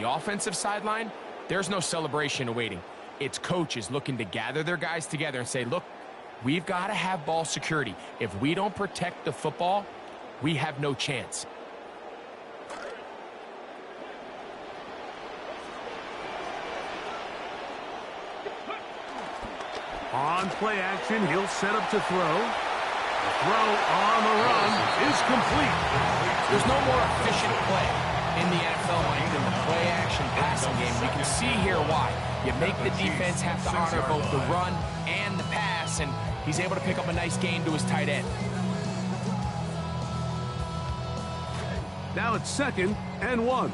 the offensive sideline, there's no celebration awaiting. It's coaches looking to gather their guys together and say, look, we've got to have ball security. If we don't protect the football, we have no chance. On play action, he'll set up to throw. The throw on the run is complete. There's no more efficient play in the NFL like than the play-action passing game. You can see here why. You make the defense have to honor both the run and the pass, and he's able to pick up a nice gain to his tight end. Now it's 2nd and 1.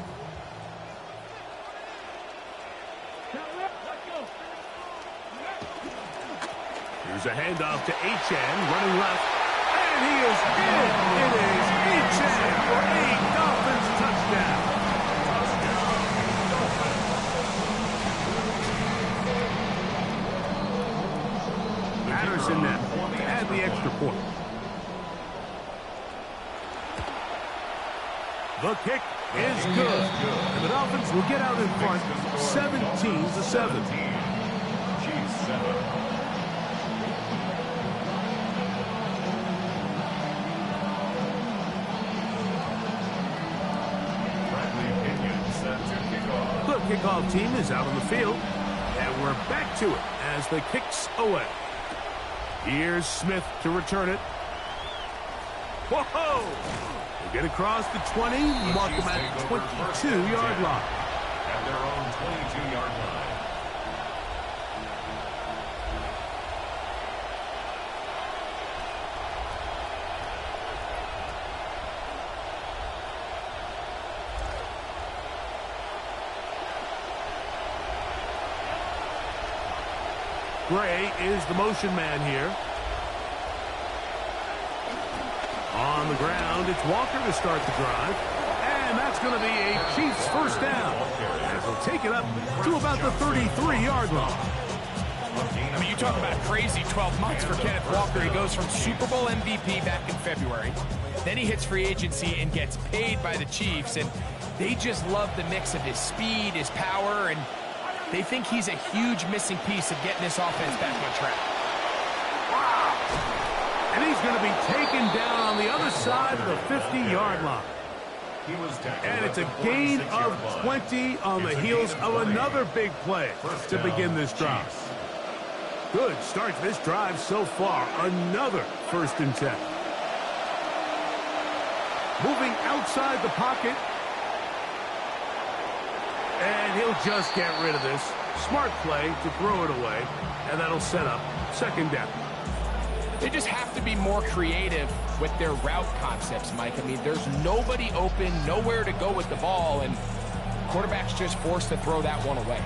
Here's a handoff to Achane, running left, and he is in. It is Achane for a Dolphins touchdown. Patterson now to add the extra point. The kick is good. And the Dolphins will get out in front 17-7. The kickoff team is out on the field, and we're back to it as the kick's away. Here's Smith to return it. Whoa! They get across the 20, mark them at 22-yard line. At their own 22-yard line. Gray is the motion man here. On the ground, it's Walker to start the drive. And that's going to be a Chiefs first down. As they'll take it up to about the 33-yard line. I mean, you talk about crazy 12 months for Kenneth Walker. He goes from Super Bowl MVP back in February. Then he hits free agency and gets paid by the Chiefs. And they just love the mix of his speed, his power, and they think he's a huge missing piece of getting this offense back on track. Wow! And he's going to be taken down on the other side of the 50-yard line. And it's a gain of 20 on the heels of another big play to begin this drive. Good start to this drive so far. Another 1st and 10. Moving outside the pocket. And he'll just get rid of this. Smart play to throw it away. And that'll set up 2nd down. They just have to be more creative with their route concepts, Mike. I mean, there's nobody open, nowhere to go with the ball, and quarterback's just forced to throw that one away.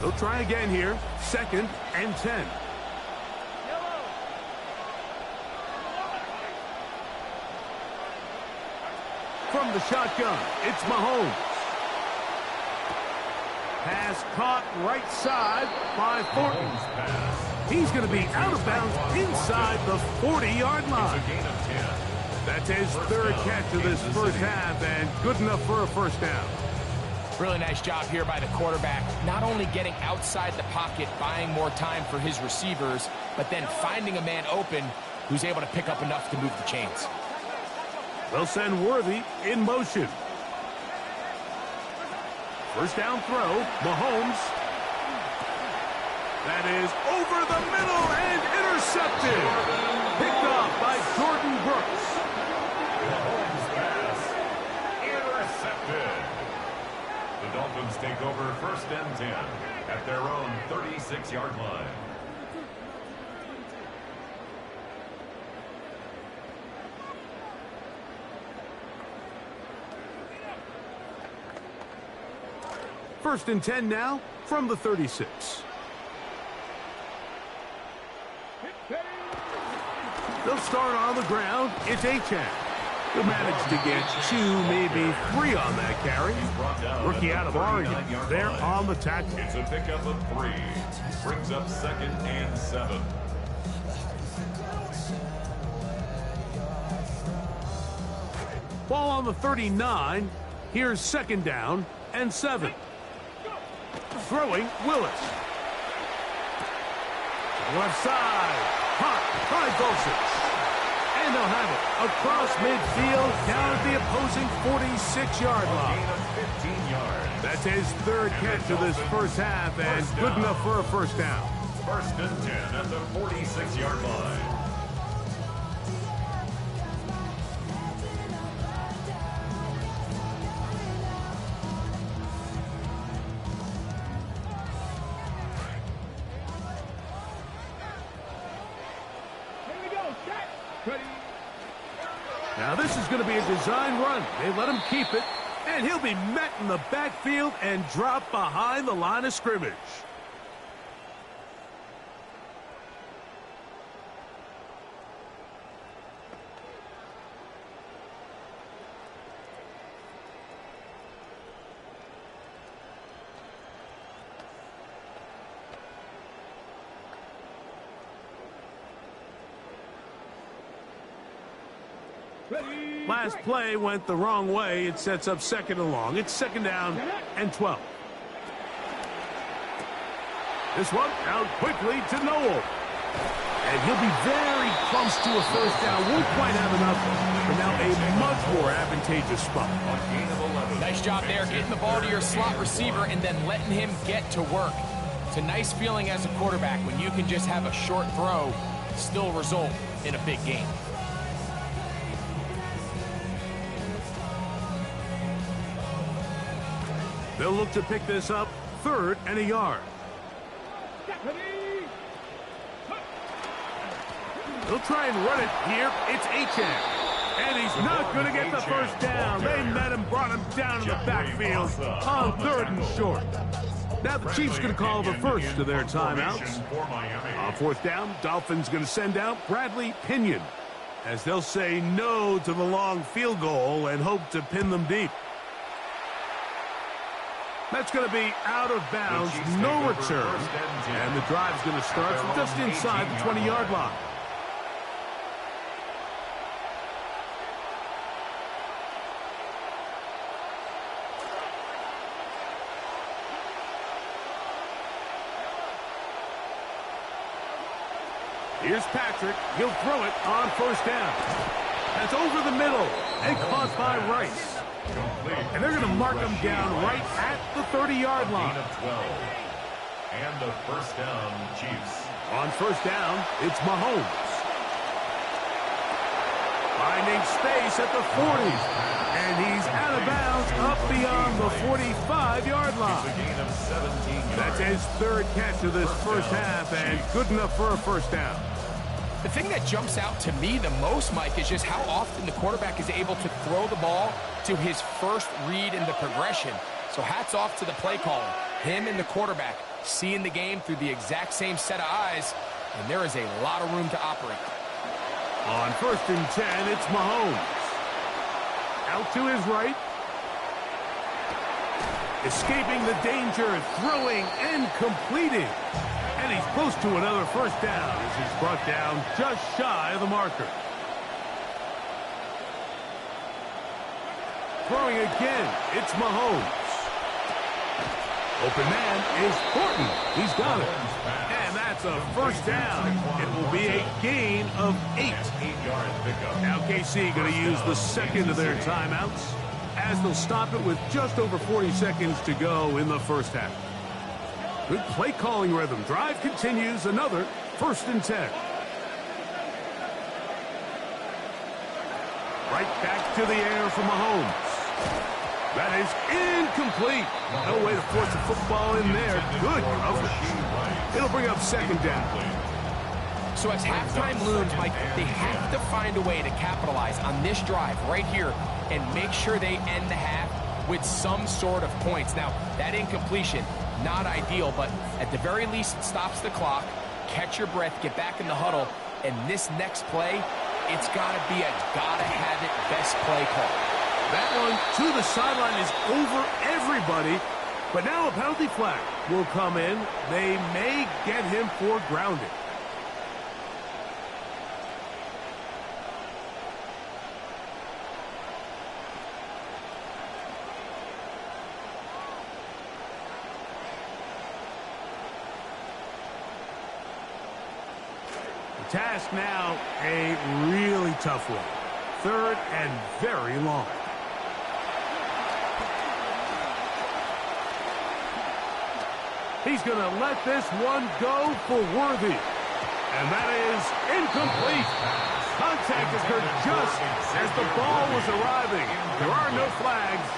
They'll try again here. 2nd and 10. From the shotgun, it's Mahomes. Pass caught right side by Thornton. He's going to be out of bounds inside the 40-yard line. That's his 3rd catch of this first half, and good enough for a first down. Really nice job here by the quarterback, not only getting outside the pocket, buying more time for his receivers, but then finding a man open who's able to pick up enough to move the chains. They'll send Worthy in motion. First down throw, Mahomes. That is over the middle and intercepted. Picked off by Jordan Brooks. Mahomes pass intercepted. The Dolphins take over 1st and 10 at their own 36-yard line. First and 10 now from the 36. They'll start on the ground. It's Achane. He'll manage to get 2, maybe 3 on that carry. Rookie out of Oregon. They're on the tackle. It's a pickup of 3. Brings up 2nd and 7. Ball on the 39. Here's 2nd down. and 7. Throwing Willis. Left side. Hot by Dulcich. And they'll have it across midfield down at the opposing 46-yard line. Gain of 15 yards. That's his third catch of this first half and good enough for a first down. First and 10 at the 46-yard line. Now this is going to be a design run. They let him keep it, and he'll be met in the backfield and dropped behind the line of scrimmage. Last play went the wrong way. It sets up second and long. It's second down and 12. This one out quickly to Noel. And he'll be very close to a first down. Won't quite have enough, but now a much more advantageous spot. Nice job there, getting the ball to your slot receiver and then letting him get to work. It's a nice feeling as a quarterback when you can just have a short throw, still result in a big game. They'll look to pick this up, 3rd and a yard. They'll try and run it here. It's Achane. And he's not going to get the first down. They met him, brought him down in the backfield on 3rd and short. Now the Chiefs going to call the first to their timeouts. On 4th down, Dolphins going to send out Bradley Pinion, as they'll say no to the long field goal and hope to pin them deep. That's going to be out of bounds, no return, and the drive's going to start from just inside the 20-yard line. Here's Patrick. He'll throw it on 1st down. That's over the middle and caught by Rice. And they're going to mark him down right at the 30-yard line. Gain of 12. And the first down, Chiefs. On 1st down, it's Mahomes. Finding space at the 40. And he's out of bounds up beyond the 45-yard line. A gain of 17 yards. That's his 3rd catch of this first half and good enough for a first down. The thing that jumps out to me the most, Mike, is just how often the quarterback is able to throw the ball to his first read in the progression. So hats off to the play caller. Him and the quarterback seeing the game through the exact same set of eyes, and there is a lot of room to operate. On 1st and 10, it's Mahomes. Out to his right. Escaping the danger, throwing and completing. And he's close to another first down as he's brought down just shy of the marker. Throwing again, it's Mahomes. Open man is Horton. He's got it. And that's a first down. It will be a gain of 8. Now KC going to use the second of their timeouts as they'll stop it with just over 40 seconds to go in the first half. Good play calling rhythm. Drive continues. Another 1st and 10. Right back to the air for Mahomes. That is incomplete. No way to force the football in there. Good coverage. It'll bring up 2nd down. So as halftime looms, Mike, they have to find a way to capitalize on this drive right here and make sure they end the half with some sort of points. Now, that incompletion, not ideal, but at the very least, it stops the clock. Catch your breath, get back in the huddle, and this next play, it's got to be a gotta-have-it best play call. That one to the sideline is over everybody, but now a penalty flag will come in. They may get him for grounding. task now, a really tough one. 3rd and very long. He's going to let this one go for Worthy. And that is incomplete. Contact occurred just as the ball was arriving. There are no flags.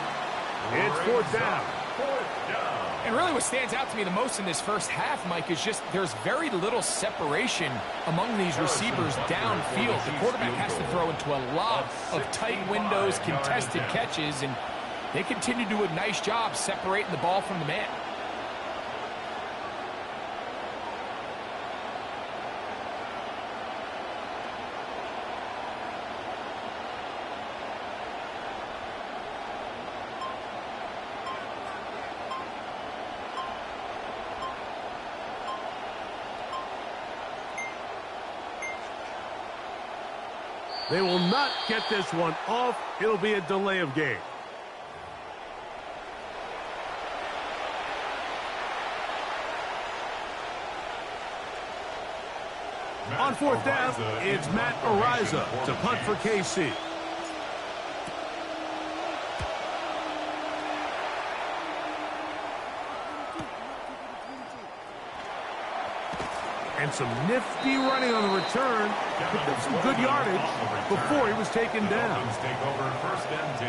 It's 4th down. And really what stands out to me the most in this first half, Mike, is just there's very little separation among these receivers downfield. The quarterback has to throw into a lot of tight windows, contested catches, and they continue to do a nice job separating the ball from the man. They will not get this one off. It'll be a delay of game. On 4th down, it's Matt Araiza to punt for KC. And some nifty running on the return. Picked up some good yardage before he was taken down. Take over 1st and 10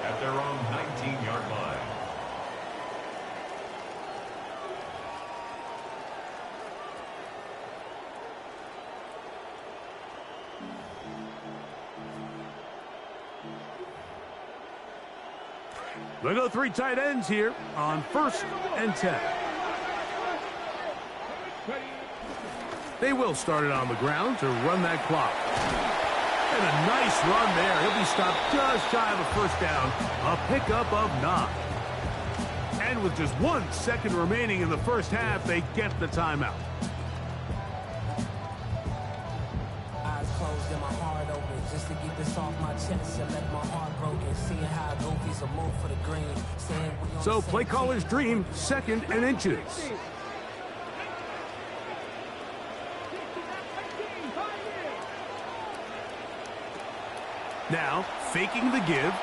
at their own 19-yard line. They go 3 tight ends here on 1st and 10. They will start it on the ground to run that clock. And a nice run there. He'll be stopped just shy of a 1st down. A pickup of 9. And with just 1 second remaining in the first half, they get the timeout. Eyes closed and my heart open just to get this off my chest and let my heart broken. Seeing how goofies will move for the green. So play caller's dream, 2nd and inches. Now, faking the give.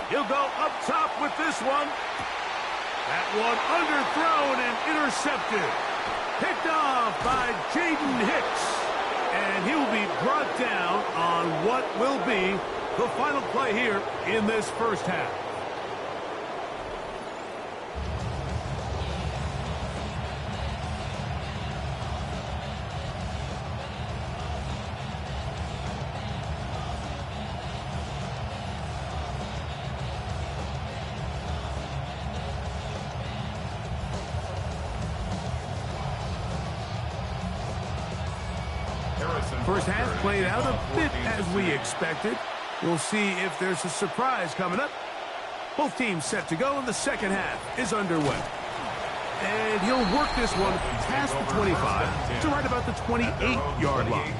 He'll go up top with this one. That one underthrown and intercepted. Picked off by Jaden Hicks. And he will be brought down on what will be the final play here in this first half. First half played out a bit as we expected. We'll see if there's a surprise coming up. Both teams set to go, and the second half is underway. And he'll work this one past the 25 to right about the 28-yard line.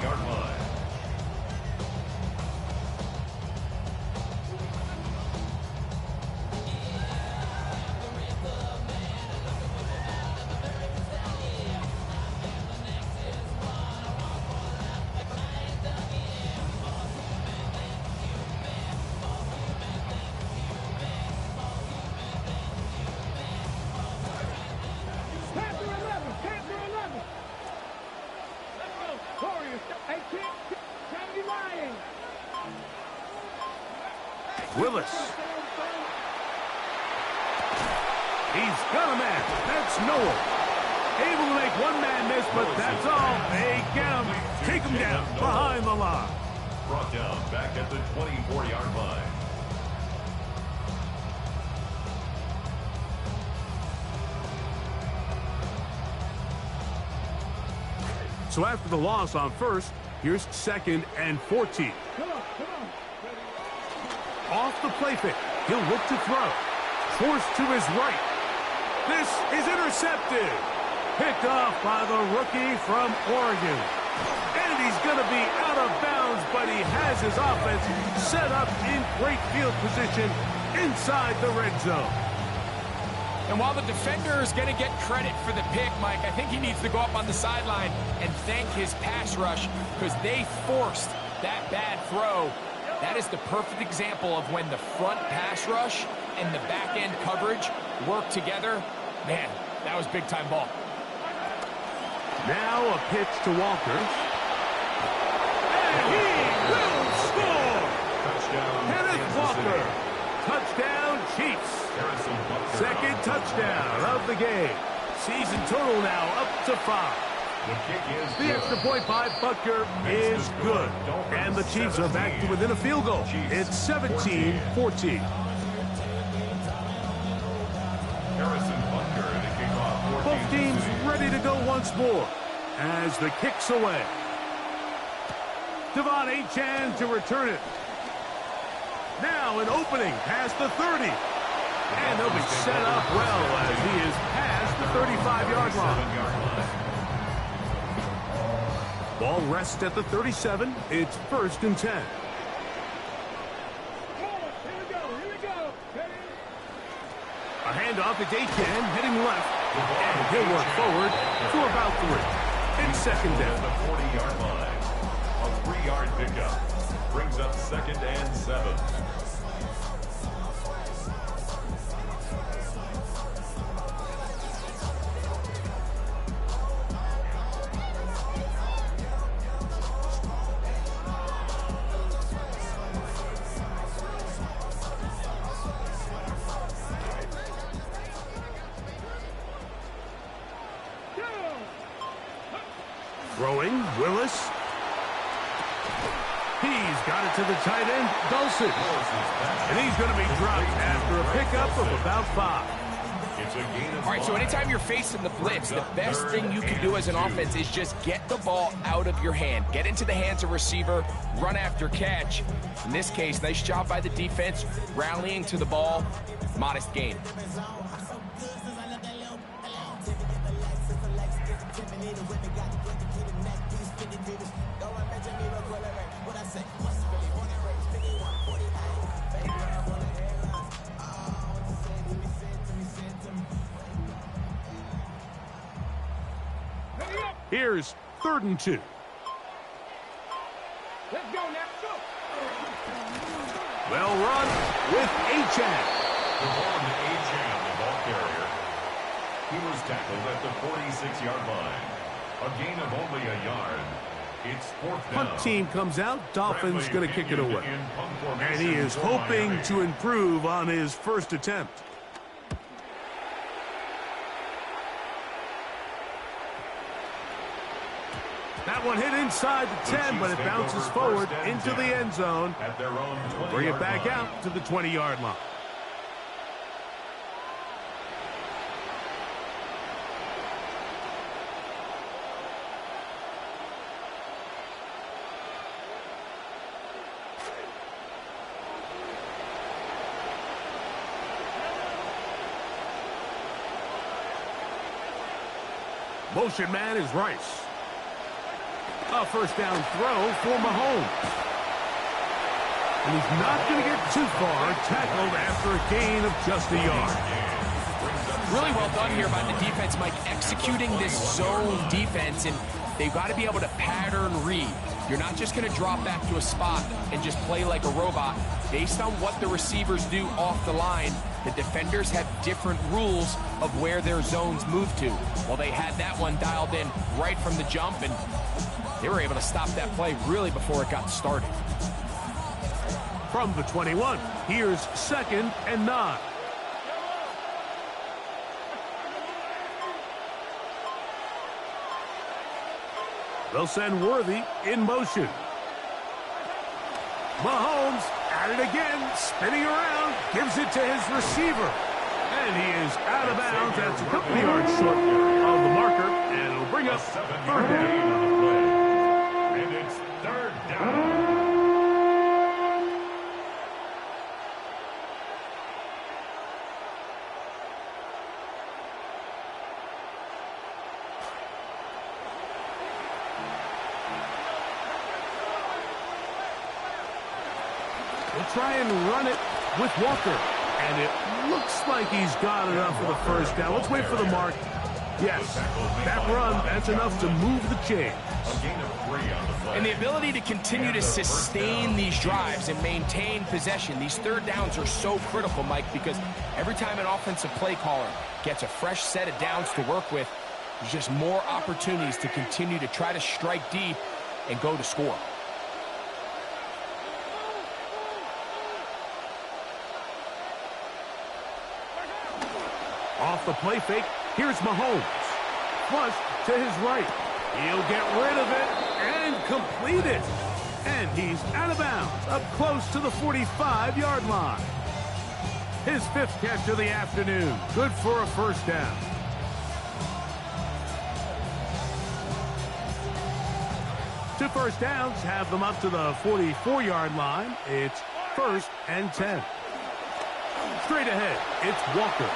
Willis. He's got a man. That's Noel. Able to make one man miss, but that's all. They get him. Take him down behind the line. Brought down back at the 24-yard line. So after the loss on 1st, here's 2nd and 14. Off the play fake. He'll look to throw. Forced to his right. This is intercepted. Picked off by the rookie from Oregon. And he's going to be out of bounds, but he has his offense set up in great field position inside the red zone. And while the defender is going to get credit for the pick, Mike, I think he needs to go up on the sideline and thank his pass rush because they forced that bad throw. That is the perfect example of when the front pass rush and the back-end coverage work together. Man, that was big-time ball. Now a pitch to Walker. And he will score! Touchdown, Kenneth Walker. Touchdown, Chiefs. Second touchdown of the game. Season total now up to 5. The kick is The extra point by Butker is good. And the Chiefs are back to within a field goal. It's 17-14. Harrison Butker to kick off. Both teams ready to go once more as the kick's away. Devon Achane to return it. Now an opening past the 30. And they'll be set up well as he is past the 35-yard line. Ball rests at the 37. It's 1st and 10. A handoff is Achane heading left. And he'll work forward to about 3. It's 2nd down. The 40-yard line. A 3-yard pickup. Brings up 2nd and 7. Throwing, Willis. He's got it to the tight end, Dulcich. And he's going to be dropped after a pickup of about 5. It's a gain of All right, so anytime you're facing the blitz, the best thing you can do as an offense is just get the ball out of your hand. Get into the hands of receiver, run after catch. In this case, nice job by the defense, rallying to the ball, modest gain. Here's 3rd and 2. Let's go now. Go. Well run with Achane. The ball to Achane, the ball carrier. He was tackled at the 46-yard line. A gain of only a yard. It's 4th down. Punt team comes out. Dolphins going to kick it away. And he is hoping to improve on his first attempt. That one hit inside the 10, but it bounces forward into the end zone. At their own Bring it back line. out to the 20-yard line. Motion man is Rice. A 1st down throw for Mahomes. And he's not going to get too far, tackled after a gain of just a yard. Really well done here by the defense, Mike, executing this zone defense, and they've got to be able to pattern read. You're not just going to drop back to a spot and just play like a robot. Based on what the receivers do off the line, the defenders have different rules of where their zones move to. Well, they had that one dialed in right from the jump, and they were able to stop that play really before it got started. From the 21, here's 2nd and 9. They'll send Worthy in motion. Mahomes at it again, spinning around, gives it to his receiver. And he is out of bounds. That's a couple of yards short of the marker, and it'll bring up 3rd down. On the play. And it's 3rd down. They'll try and run it with Walker. And it looks like he's got enough for the first down. Let's wait for the mark. Yes, that run, that's enough to move the chain. And the ability to continue to sustain these drives and maintain possession, these third downs are so critical, Mike, because every time an offensive play caller gets a fresh set of downs to work with, there's just more opportunities to continue to try to strike deep and go to score. Off the play fake, here's Mahomes. Flush to his right. He'll get rid of it and complete it. And he's out of bounds, up close to the 45-yard line. His fifth catch of the afternoon. Good for a first down. Two first downs have them up to the 44-yard line. It's 1st and 10. Straight ahead, it's Walker.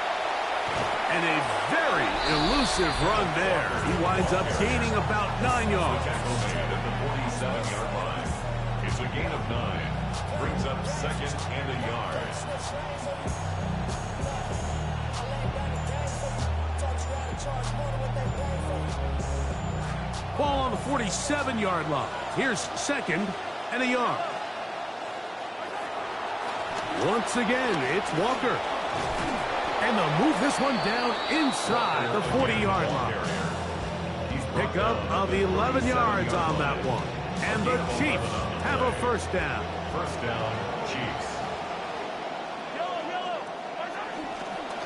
And a very elusive run there. He winds up gaining about 9 yards. At the 47-yard line. It's a gain of 9. Brings up 2nd and a yard. Ball on the 47-yard line. Here's 2nd and a yard. Once again, it's Walker. And they'll move this one down inside the 40-yard line. Pickup of 11 yards on that one. And the Chiefs have a first down. First down, Chiefs.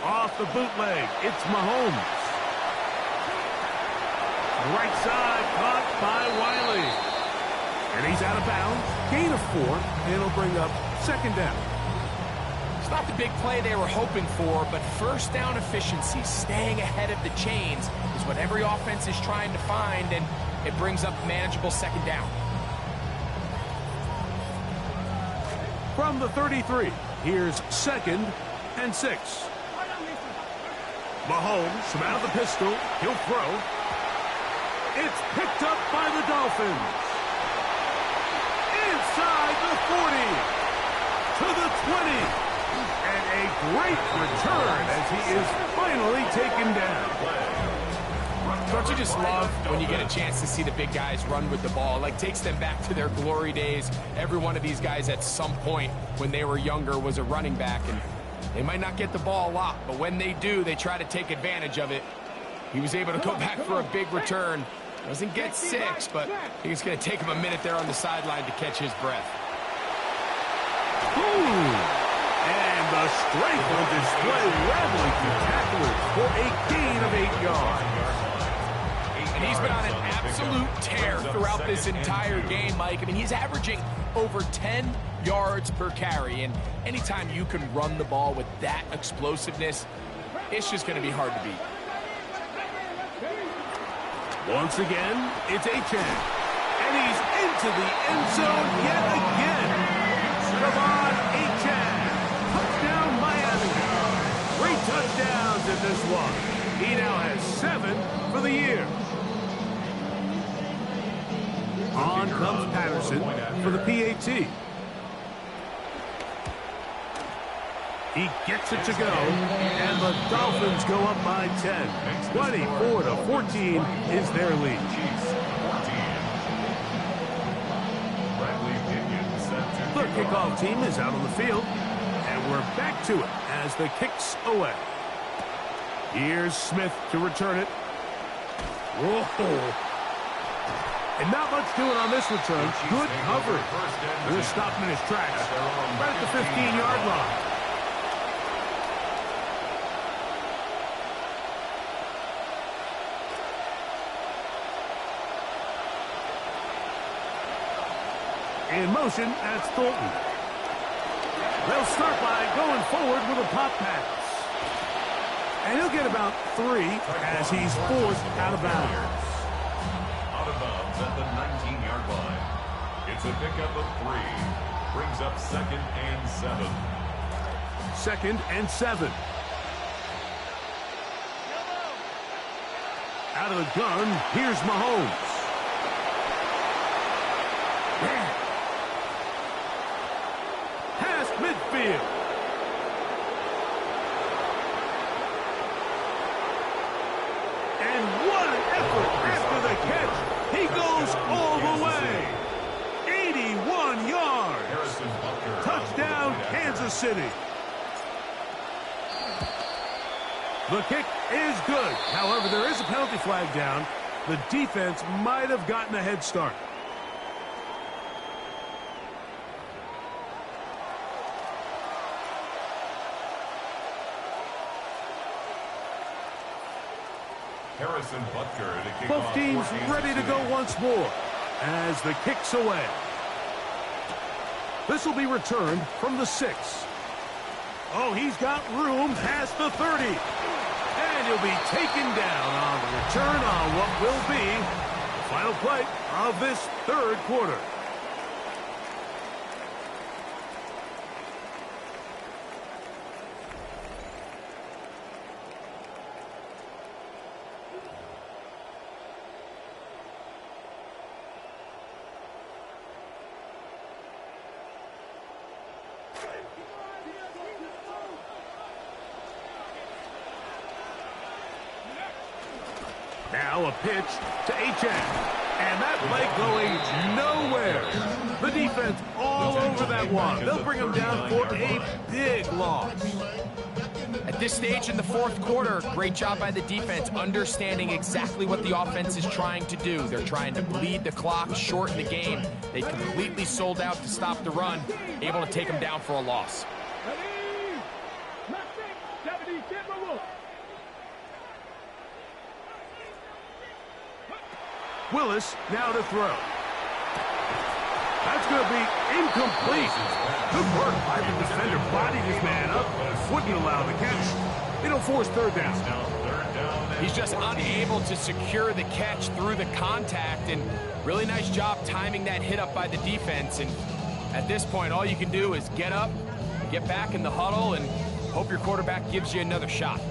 Off the bootleg, it's Mahomes. Right side, caught by Wiley. And he's out of bounds. Gain of 4, and it'll bring up 2nd down. It's not the big play they were hoping for, but first down efficiency, staying ahead of the chains, is what every offense is trying to find, and it brings up manageable 2nd down. From the 33, here's 2nd and 6. Mahomes from out of the pistol. He'll throw. It's picked up by the Dolphins. Inside the 40. To the 20. And a great return as he is finally taken down. Don't you just love when you get a chance to see the big guys run with the ball? Like, takes them back to their glory days. Every one of these guys at some point when they were younger was a running back, and they might not get the ball a lot, but when they do, they try to take advantage of it. He was able to go back for a big return. Doesn't get 6, but I think it's going to take him a minute there on the sideline to catch his breath. Ooh. And the strength on display, rattling through tacklers for a gain of 8 yards. And he's been on an absolute tear throughout this entire game, Mike. I mean, he's averaging over 10 yards per carry, and anytime you can run the ball with that explosiveness, it's just going to be hard to beat. Once again, it's Achane. And he's into the end zone yet again. Devon Achane. Touchdown, Miami. 3 touchdowns in this one. He now has 7 for the year. On comes Patterson for the PAT. He gets it to go, and the Dolphins go up by 10. 24-14 is their lead. The kickoff team is out on the field, and we're back to it as the kick's away. Here's Smith to return it. Whoa. And not much doing on this return. Good coverage. We're stopped in his tracks right at the 15-yard line. In motion, that's Thornton. They'll start by going forward with a pop pass. And he'll get about 3 as he's forced out of bounds. Out of bounds at the 19-yard line. It's a pickup of 3. Brings up 2nd and 7. 2nd and 7. Out of the gun, here's Mahomes. Past midfield. this all the way. 81 yards. Touchdown, Kansas City. The kick is good. However, there is a penalty flag down. The defense might have gotten a head start. Harrison Butker to kick Both off teams for Kansas ready to City. go once more as the kick's away. This will be returned from the 6. Oh, he's got room past the 30. And he'll be taken down on the return on what will be the final play of this third quarter. Now a pitch to Achane. And that play going nowhere. The defense all over that one. They'll bring him down for a big loss. At this stage in the fourth quarter, great job by the defense, understanding exactly what the offense is trying to do. They're trying to bleed the clock, shorten the game. They completely sold out to stop the run, able to take them down for a loss. Willis now to throw. That's going to be incomplete. Good work by the defender. Bodied his man up. Wouldn't allow the catch. It'll force third down. He's just unable to secure the catch through the contact, and really nice job timing that hit up by the defense. And at this point, all you can do is get up, get back in the huddle, and hope your quarterback gives you another shot.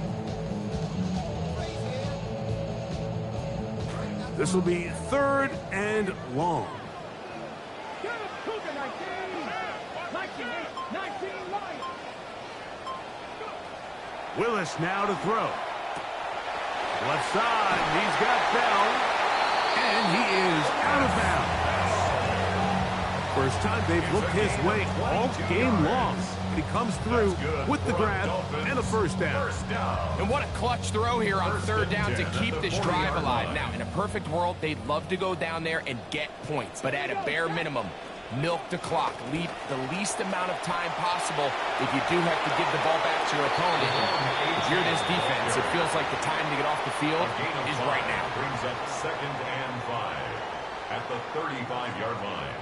This will be third and long. Willis now to throw. Left side, he's got Bell, and he is out of bounds. First time they've looked his way all game long. He comes through with the grab and a first down. And what a clutch throw here on third down to keep this drive alive. Now, in a perfect world, they'd love to go down there and get points, but at a bare minimum, milk the clock, leave the least amount of time possible if you do have to give the ball back to your opponent. If you're this defense, it feels like the time to get off the field is right now. Brings up 2nd and 5 at the 35-yard line.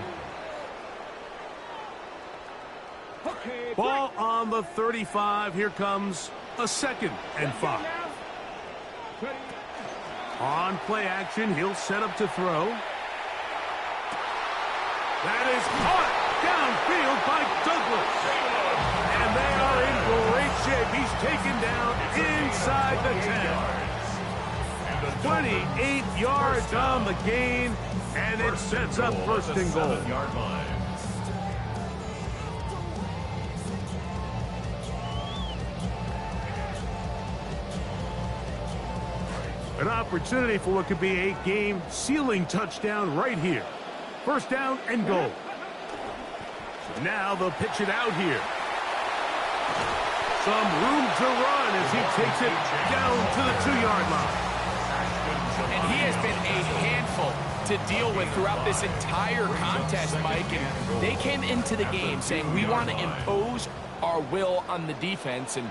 Ball on the 35. Here comes a 2nd and 5. On play action, he'll set up to throw. That is caught downfield by Douglas. And they are in great shape. He's taken down inside the 10. 28 yards on the gain, and it sets up first and goal. An opportunity for what could be a game-sealing touchdown right here. First down and goal. Now they'll pitch it out here. Some room to run as he takes it down to the 2-yard line. And he has been a handful to deal with throughout this entire contest, Mike. And they came into the game saying, we want to impose our will on the defense, and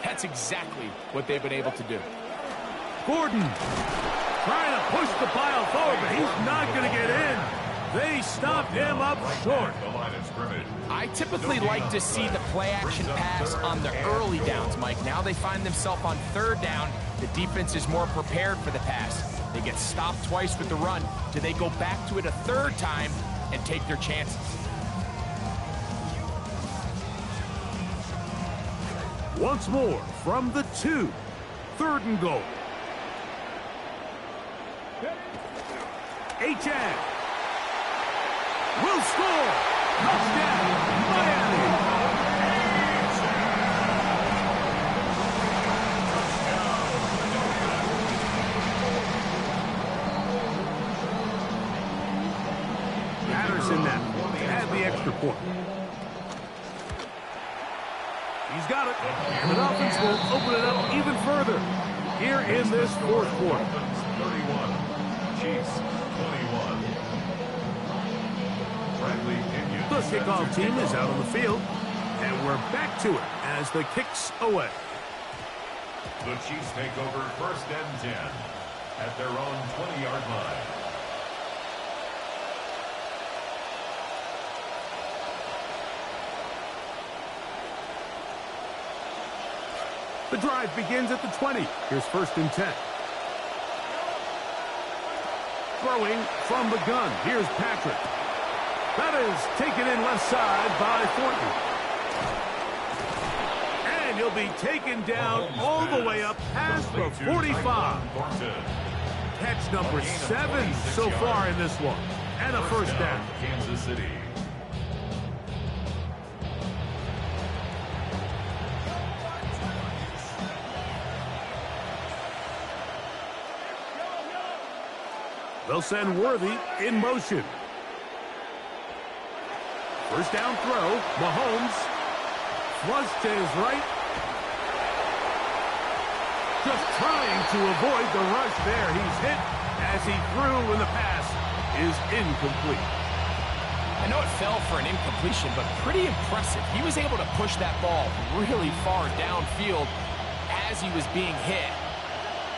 that's exactly what they've been able to do. Gordon trying to push the pile forward, but he's not going to get in. They stopped him up short. I typically like to see the play-action pass on the early downs, Mike. Now they find themselves on third down. The defense is more prepared for the pass. They get stopped twice with the run. Do they go back to it a third time and take their chances? Once more from the 2. 3rd and goal. Achane will score. Touchdown, Miami. in that to add the extra point. He's got it. And the Dolphins will open it up even further here in this fourth quarter. 31, Chiefs 21. Bradley Pinion. The kickoff team is out on the field, and we're back to it as the kick's away. The Chiefs take over first and 10 at their own 20-yard line. The drive begins at the 20. Here's first and 10. Throwing from the gun. Here's Patrick. That is taken in left side by Thornton. And he'll be taken down all the way up past the 45. Catch number 7 so far in this one. And a first down. Kansas City. They'll send Worthy in motion. First down throw. Mahomes. Flush to his right. Just trying to avoid the rush there. He's hit as he threw, and the pass is incomplete. I know it fell for an incompletion, but pretty impressive. He was able to push that ball really far downfield as he was being hit.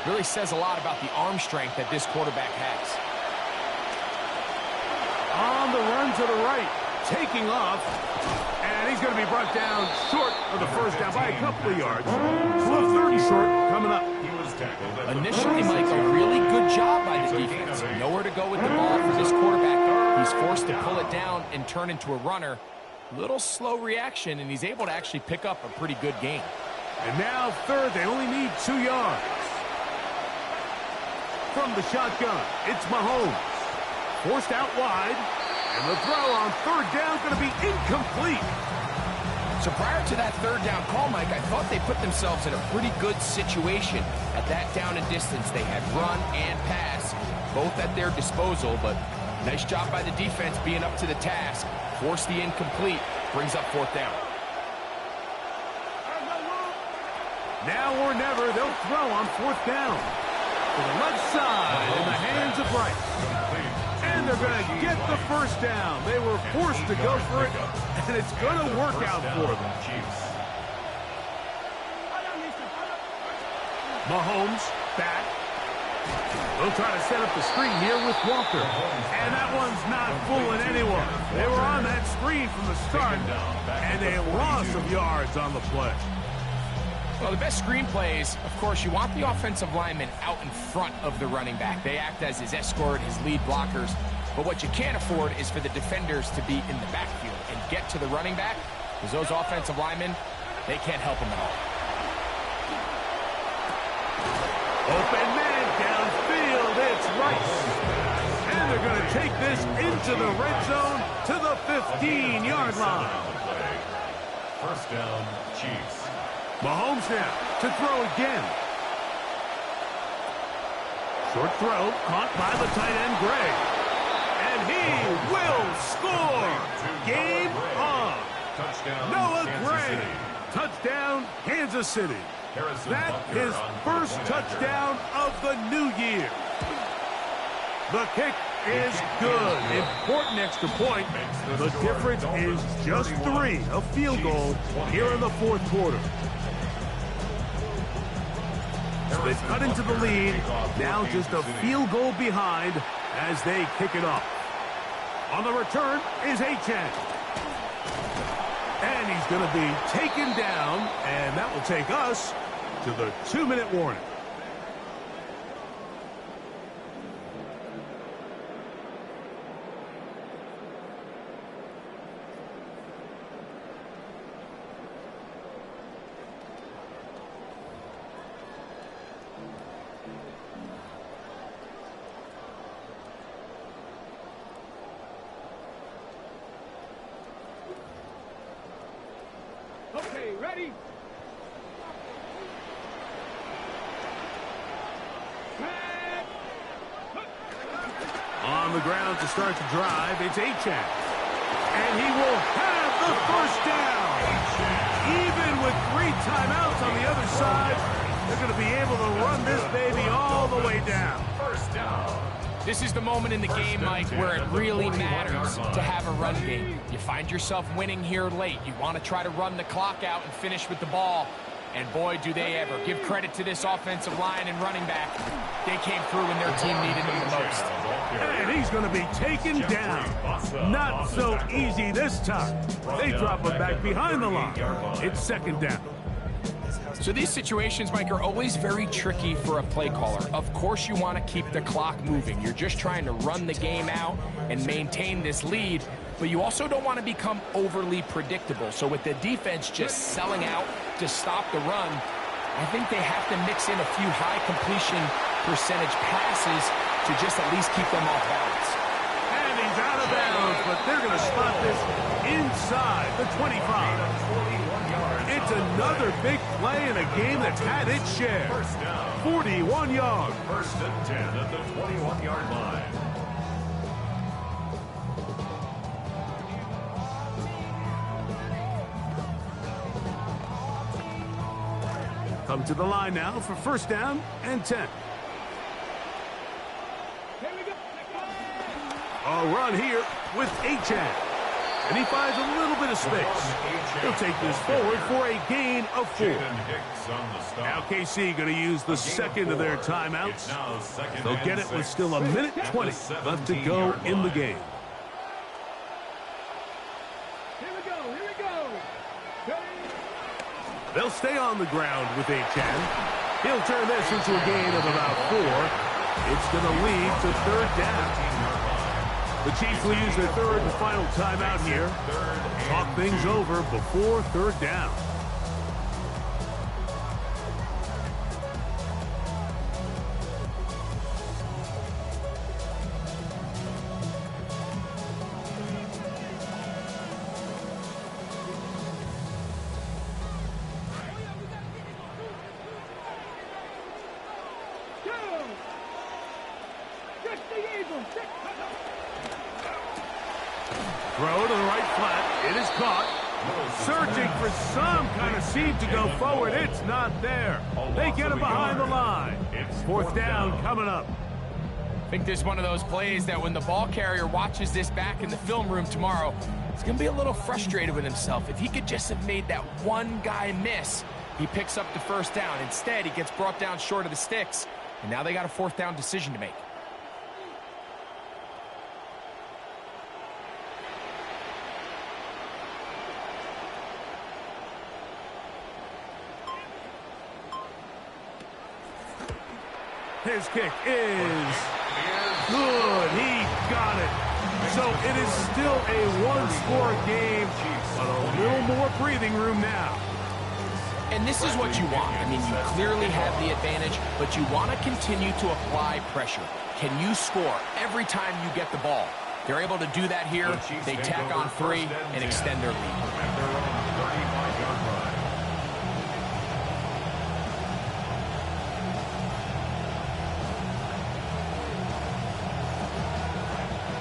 Really says a lot about the arm strength that this quarterback has. On the run to the right, taking off, and he's going to be brought down short of the first down by a couple of yards. So a 30 short coming up. Initially, Mike, a really good job by the defense. Nowhere to go with the ball for this quarterback. He's forced to pull it down and turn into a runner. Little slow reaction, and he's able to actually pick up a pretty good gain. And now third, they only need 2 yards. From the shotgun, it's Mahomes. Forced out wide, and the throw on third down is going to be incomplete. So prior to that third down call, Mike, I thought they put themselves in a pretty good situation at that down and distance. They had run and pass, both at their disposal, but nice job by the defense being up to the task. Force the incomplete, brings up fourth down. Now or never, they'll throw on fourth down. To the left side in the hands of Rice. And they're going to get the first down. They were forced to go for it, and it's going to work out for them. Mahomes back. They'll try to set up the screen here with Walker. And that one's not fooling anyone. They were on that screen from the start, and a loss of yards on the play. Well, the best screenplays, of course, you want the offensive lineman out in front of the running back. They act as his escort, his lead blockers. But what you can't afford is for the defenders to be in the backfield and get to the running back, because those offensive linemen, they can't help him at all. Open man downfield, it's Rice. And they're going to take this into the red zone to the 15-yard line. First down, Chiefs. Mahomes now to throw again. Short throw caught by the tight end, Gray. And he will score. Game on. Touchdown, Noah Kansas Gray. City. Touchdown, Kansas City. That is first touchdown of the new year. The kick is good. Important extra point. The difference is just 3. A field goal here in the fourth quarter. So they've cut into the lead. Now just a field goal behind as they kick it off. On the return is Achane. And he's going to be taken down, and that will take us to the 2-minute warning. Okay, ready? On the ground to start the drive, it's Achane. And he will have the first down. Even with 3 timeouts on the other side, they're going to be able to run this baby all the way down. First down. This is the moment in the game, Mike, where it really matters to have a run game. You find yourself winning here late. You want to try to run the clock out and finish with the ball. And boy, do they ever. Give credit to this offensive line and running back. They came through when their team needed them the most. And he's going to be taken down. Not so easy this time. They drop him back behind the line. It's second down. So these situations, Mike, are always very tricky for a play caller. Of course you want to keep the clock moving. You're just trying to run the game out and maintain this lead, but you also don't want to become overly predictable. So with the defense just selling out to stop the run, I think they have to mix in a few high completion percentage passes to just at least keep them off balance. And he's out of bounds, but they're going to spot this inside the 25. It's another big play in a game that's had its share. 41 yards. First and 10 at the 21-yard line. Come to the line now for first down and 10. A run here with Achane. And he finds a little bit of space. He'll take this forward for a gain of 4. Now KC going to use the second of their timeouts. They'll get it with still a minute 20 left to go in the game. They'll stay on the ground with Achane. He'll turn this into a gain of about 4. It's going to lead to third down. The Chiefs will use their third and final timeout here. Talk things over before third down. Throw to the right flat. It is caught. Searching for some kind of seam to go forward. It's not there. They get him behind the line. Fourth down coming up. I think this is one of those plays that when the ball carrier watches this back in the film room tomorrow, he's going to be a little frustrated with himself. If he could just have made that one guy miss, he picks up the first down. Instead, he gets brought down short of the sticks, and now they got a fourth down decision to make. His kick is good. He got it. So it is still a one-score game, but a little more breathing room now. And this is what you want. I mean, you clearly have the advantage, but you want to continue to apply pressure. Can you score every time you get the ball? They're able to do that here. They tack on 3 and extend their lead.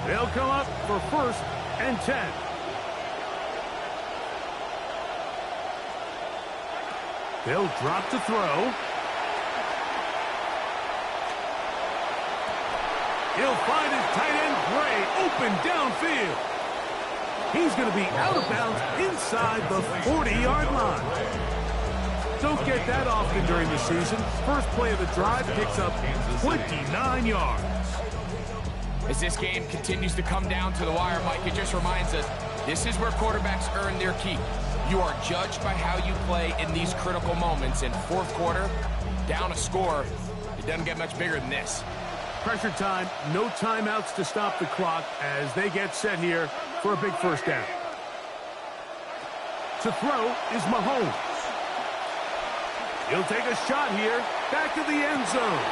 They'll come up for first and 10. They'll drop to throw. He'll find his tight end, Gray, open downfield. He's going to be out of bounds inside the 40-yard line. Don't get that often during the season. First play of the drive picks up 29 yards. As this game continues to come down to the wire, Mike, it just reminds us, this is where quarterbacks earn their keep. You are judged by how you play in these critical moments. In fourth quarter, down a score, it doesn't get much bigger than this. Pressure time, no timeouts to stop the clock as they get set here for a big first down. To throw is Mahomes. He'll take a shot here, back to the end zone.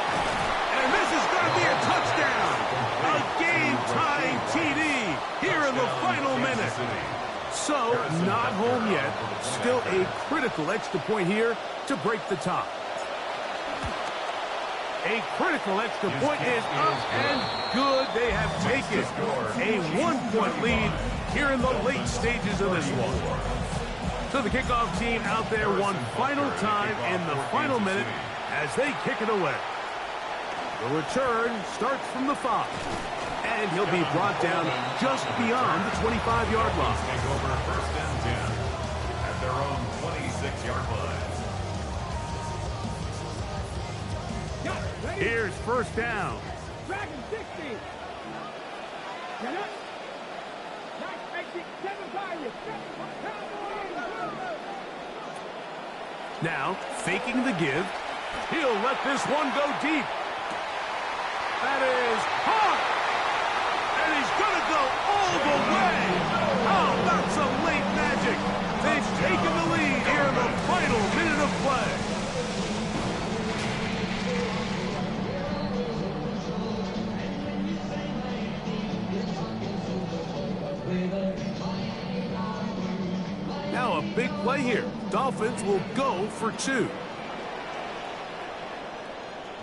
And this is going to be a touchdown. A game-tying TD here in the final minute. So, not home yet. Still a critical extra point here to break the tie. A critical extra point is up and good. They have taken a 1-point lead here in the late stages of this one. So the kickoff team out there one final time in the final minute as they kick it away. The return starts from the 5. And he'll be brought down just beyond the 25-yard line. Take over first and 10 at their own 26-yard line. Here's first down. Dragon 60. Get up. Nice exit. 7-5. Now, faking the give. He'll let this one go deep. That is caught. And he's going to go all the way. How about some late magic? They've taken the lead here in the final minute of play. Now a big play here. Dolphins will go for 2.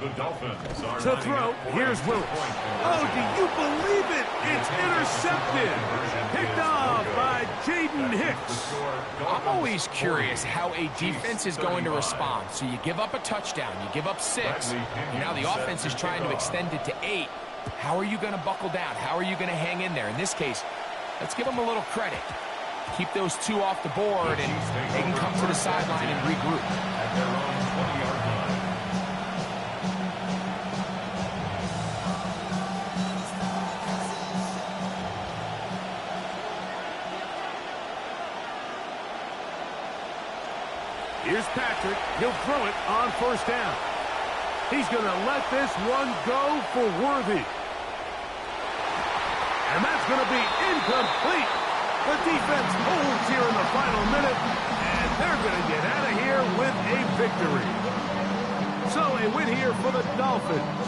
The Dolphins are To throw, here's Willis. Oh, do you believe it? It's intercepted. Picked off by Jaden Hicks. I'm always curious how a defense is going to respond. So you give up a touchdown, you give up 6, and now the offense is trying to extend it to 8. How are you going to buckle down? How are you going to hang in there? In this case, let's give them a little credit. Keep those 2 off the board, and they can come to the sideline and regroup. At their own 20-yard line. Here's Patrick. He'll throw it on first down. He's going to let this one go for Worthy. And that's going to be incomplete. The defense holds here in the final minute, and they're going to get out of here with a victory. So a win here for the Dolphins.